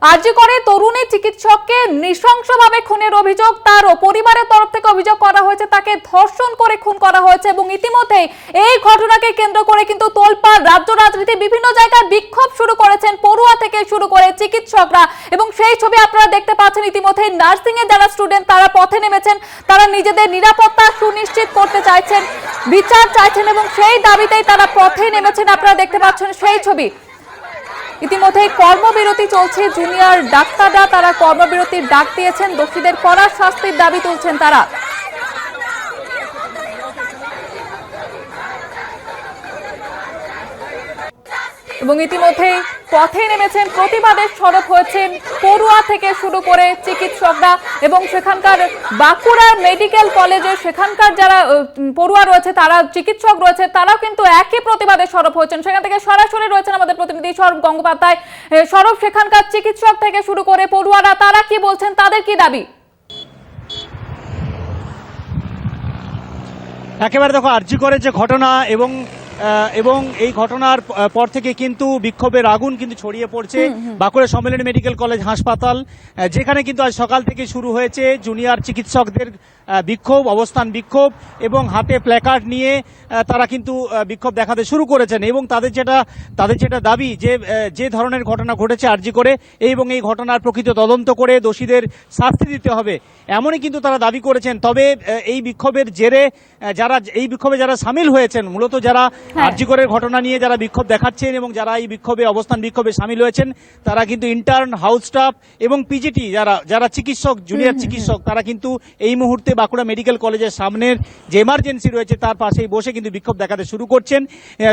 আরজি করে তরুণী চিকিৎসককে নৃশংসভাবে খুনের অভিযোগ, তার পরিবারের তরফ থেকে অভিযোগ করা হয়েছে তাকে ধর্ষণ করে খুন করা হয়েছে এবং ইতিমধ্যে এই ঘটনাকে কেন্দ্র করে কিন্তু তোলপাড় রাজ্য রাজনীতি, বিভিন্ন জায়গায় বিক্ষোভ শুরু করেছেন পড়ুয়া থেকে শুরু করে চিকিৎসকরা। এবং সেই ছবি আপনারা দেখতে পাচ্ছেন, ইতিমধ্যে নার্সিং এর যারা স্টুডেন্ট তারা পথে নেমেছেন, তারা নিজেদের নিরাপত্তা সুনিশ্চিত করতে চাইছেন, বিচার চাইছেন এবং সেই দাবিতেই তারা পথে নেমেছেন। আপনারা দেখতে পাচ্ছেন সেই ছবি। ইতিমধ্যে কর্মবিরতি চলছে, জুনিয়র ডাক্তাররা তারা কর্মবিরতির ডাক দিয়েছেন, দোষীদের কড়া শাস্তির দাবি তুলছেন তারা। এবং ইতিমধ্যে পথে নেমেছেন, প্রতিবাদের সরব হয়েছেন পড়ুয়া থেকে শুরু করে চিকিৎসকরা। এবং সেখানকার বাঁকুড়া মেডিকেল কলেজে সেখানকার যারা পড়ুয়া রয়েছে, তারা চিকিৎসক রয়েছে, তারাও কিন্তু একই প্রতিবাদের সরব হয়েছেন। সেখান থেকে সরাসরি রয়েছেন আমাদের প্রতিনিধি সৌরভ গঙ্গোপাধ্যায়। সৌরভ, সেখানকার চিকিৎসক থেকে শুরু করে পড়ুয়ারা তারা কি বলছেন, তাদের কি দাবি? একেবারে দেখো, আরজি করে যে ঘটনা এবং এই ঘটনার পর থেকে কিন্তু বিক্ষোভের আগুন কিন্তু ছড়িয়ে পড়ছে বাঁকুড়া সম্মেলনী মেডিকেল কলেজ হাসপাতাল, যেখানে কিন্তু আজ সকাল থেকে শুরু হয়েছে জুনিয়র চিকিৎসকদের বিক্ষোভ, অবস্থান বিক্ষোভ এবং হাতে প্ল্যাকার্ড নিয়ে তারা কিন্তু বিক্ষোভ দেখাতে শুরু করেছেন। এবং তাদের যেটা দাবি যে ধরনের ঘটনা ঘটেছে আরজি করে এবং এই ঘটনার প্রকৃত তদন্ত করে দোষীদের শাস্তি দিতে হবে, এমনই কিন্তু তারা দাবি করেছেন। তবে এই বিক্ষোভের জেরে যারা সামিল হয়েছেন, মূলত যারা আরজি করের ঘটনা নিয়ে যারা বিক্ষোভ দেখাচ্ছেন এবং যারা এই অবস্থান বিক্ষোভে সামিল হয়েছেন, তারা কিন্তু ইন্টার্ন, হাউস স্টাফ এবং পিজিটি যারা চিকিৎসক, জুনিয়র চিকিৎসক, তারা কিন্তু এই মুহূর্তে বাঁকুড়া মেডিকেল কলেজের সামনের যে এমার্জেন্সি রয়েছে তার পাশেই বসে কিন্তু বিক্ষোভ দেখাতে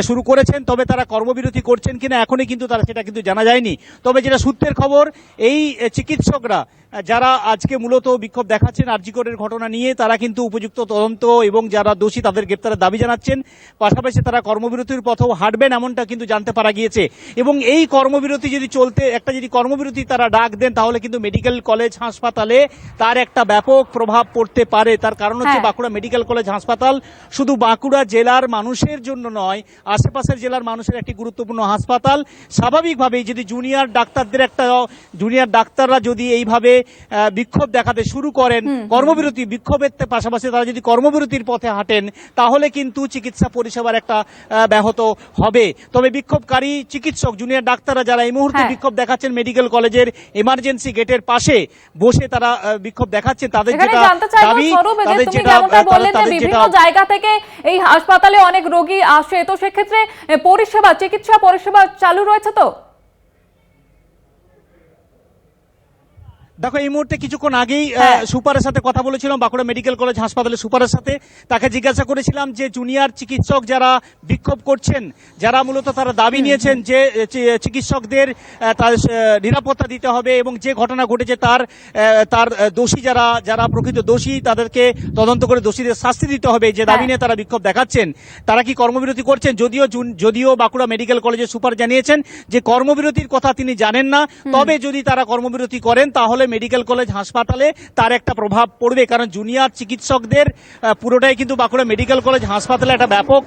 শুরু করেছেন। তবে তারা কর্মবিরতি করছেন কিনা এখনই কিন্তু সেটা কিন্তু জানা যায়নি। তবে যেটা সূত্রের খবর, এই চিকিৎসকরা যারা আজকে মূলত বিক্ষোভ দেখাচ্ছেন আরজি করের ঘটনা নিয়ে, তারা কিন্তু উপযুক্ত তদন্ত এবং যারা দোষী তাদের গ্রেপ্তারের দাবি জানাচ্ছেন। পাশাপাশি তারা কর্মবিরতির পথেও হাঁটবেন এমনটা কিন্তু জানতে পারা গিয়েছে। এবং এই কর্মবিরতি যদি কর্মবিরতি তারা ডাক দেন, তাহলে কিন্তু মেডিকেল কলেজ হাসপাতালে তার একটা ব্যাপক প্রভাব পড়তে পারে। তার কারণ হচ্ছে বাঁকুড়া মেডিকেল কলেজ হাসপাতাল শুধু বাঁকুড়া জেলার মানুষের জন্য নয়, আশেপাশের জেলার মানুষের একটি গুরুত্বপূর্ণ হাসপাতাল। স্বাভাবিকভাবেই যদি জুনিয়র ডাক্তাররা যদি এইভাবে বিক্ষোভ দেখাতে শুরু করেন, বিক্ষোভের পাশাপাশি তারা যদি কর্মবিরতির পথে হাঁটেন, তাহলে কিন্তু চিকিৎসা পরিষেবার একটা ব্যাহত হবে। তবে বিক্ষোভকারী চিকিৎসক, জুনিয়র ডাক্তাররা যারা এই মুহূর্তে বিক্ষোভ দেখাচ্ছেন মেডিকেল কলেজের এমার্জেন্সি গেটের পাশে বসে তারা বিক্ষোভ দেখাচ্ছেন, তাদের যেটা দাবি, বিভিন্ন জায়গা থেকে এই হাসপাতালে অনেক রোগী আসে, তো সেক্ষেত্রে চিকিৎসা পরিষেবা চালু রয়েছে তো? দেখো, এই মুহূর্তে কিছুক্ষণ আগেই সুপারের সাথে কথা বলেছিলাম, বাঁকুড়া মেডিকেল কলেজ হাসপাতালের সুপারের সাথে। তাকে জিজ্ঞাসা করেছিলাম যে জুনিয়র চিকিৎসক যারা বিক্ষোভ করছেন, যারা মূলত তারা দাবি নিয়েছেন যে চিকিৎসকদের তার নিরাপত্তা দিতে হবে এবং যে ঘটনা ঘটেছে তার দোষী যারা প্রকৃত দোষী তাদেরকে তদন্ত করে দোষীদের শাস্তি দিতে হবে, যে দাবি নিয়ে তারা বিক্ষোভ দেখাচ্ছেন, তারা কি কর্মবিরতি করছেন? যদিও বাঁকুড়া মেডিকেল কলেজের সুপার জানিয়েছেন যে কর্মবিরতির কথা তিনি জানেন না। তবে যদি তারা কর্মবিরতি করেন তাহলে মেডিকেল কলেজ হাসপাতালে তার একটা প্রভাব পড়বে, কারণ জুনিয়র চিকিৎসকদের পুরোটাই কিন্তু বাঁকুড়া মেডিকেল কলেজ হাসপাতালে একটা ব্যাপক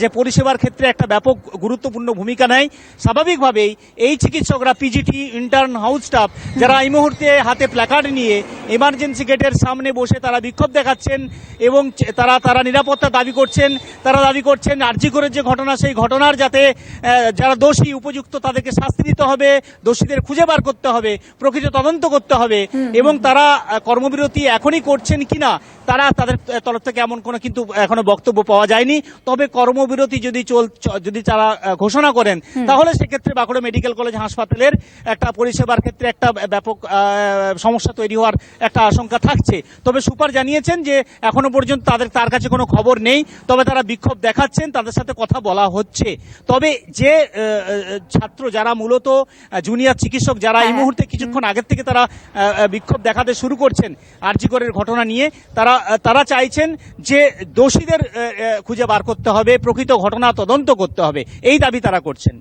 যে পরিষেবার ক্ষেত্রে একটা ব্যাপক গুরুত্বপূর্ণ ভূমিকা নেয়। স্বাভাবিকভাবেই এই চিকিৎসকরা, পিজিটি, ইন্টার্ন, হাউস স্টাফ, যারা এই মুহূর্তে হাতে প্ল্যাকার্ড নিয়ে এমার্জেন্সি গেটের সামনে বসে তারা বিক্ষোভ দেখাচ্ছেন এবং তারা নিরাপত্তা দাবি করছেন আরজি করের যে ঘটনা, সেই ঘটনার যাতে যারা দোষী, উপযুক্ত তাদেরকে শাস্তি দিতে হবে, দোষীদের খুঁজে বার করতে হবে, প্রকৃত তদন্ত করতে হবে। এবং তারা কর্মবিরতি এখনই করছেন কিনা তাদের তরফ থেকে এমন কোনো কিন্তু এখনো বক্তব্য পাওয়া যায়নি। তবে কর্মবিরতি যদি তারা ঘোষণা করেন, তাহলে সেক্ষেত্রে বাঁকুড়া মেডিকেল কলেজ হাসপাতালের একটা পরিষেবার ক্ষেত্রে একটা ব্যাপক সমস্যা তৈরি হওয়ার একটা আশঙ্কা থাকছে। তবে সুপার জানিয়েছেন যে এখনো পর্যন্ত তার কাছে কোনো খবর নেই, তবে তারা বিক্ষোভ দেখাচ্ছেন, তাদের সাথে কথা বলা হচ্ছে। তবে যে ছাত্র যারা মূলত জুনিয়র চিকিৎসক, যারা এই মুহূর্তে কিছুক্ষণ আগের থেকে তারা বিক্ষোভ দেখাতে শুরু করছেন আরজি করের ঘটনা নিয়ে, তারা চাইছেন যে দোষীদের খুঁজে বার করতে হবে, প্রকৃত ঘটনা তদন্ত করতে হবে, এই দাবি তারা করছেন।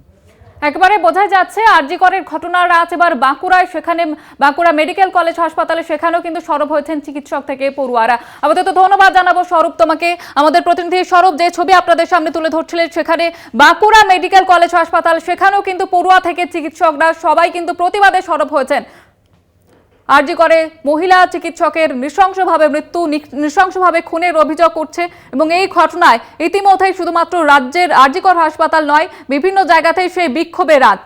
একেবারে বোঝা যাচ্ছে আরজি করের ঘটনার রাত এবার বাঁকুড়ায়, সেখানে বাঁকুড়া মেডিকেল কলেজ হাসপাতালে, সেখানেও কিন্তু সরব হয়েছেন চিকিৎসক থেকে পড়ুয়ারা। আপাতত ধন্যবাদ জানাবো স্বরূপ তোমাকে। আমাদের প্রতিনিধি স্বরূপ যে ছবি আপনাদের সামনে তুলে ধরছিলেন, সেখানে বাঁকুড়া মেডিকেল কলেজ হাসপাতাল, সেখানেও কিন্তু পড়ুয়া থেকে চিকিৎসকরা সবাই কিন্তু প্রতিবাদে সরব হয়েছেন। আরজি করে মহিলা চিকিৎসকের নৃশংসভাবে মৃত্যু, নৃশংসভাবে খুনের অভিযোগ উঠছে এবং এই ঘটনায় ইতিমধ্যেই শুধুমাত্র রাজ্যের আরজি কর হাসপাতাল নয়, বিভিন্ন জায়গাতেই সেই বিক্ষোভের রাজ।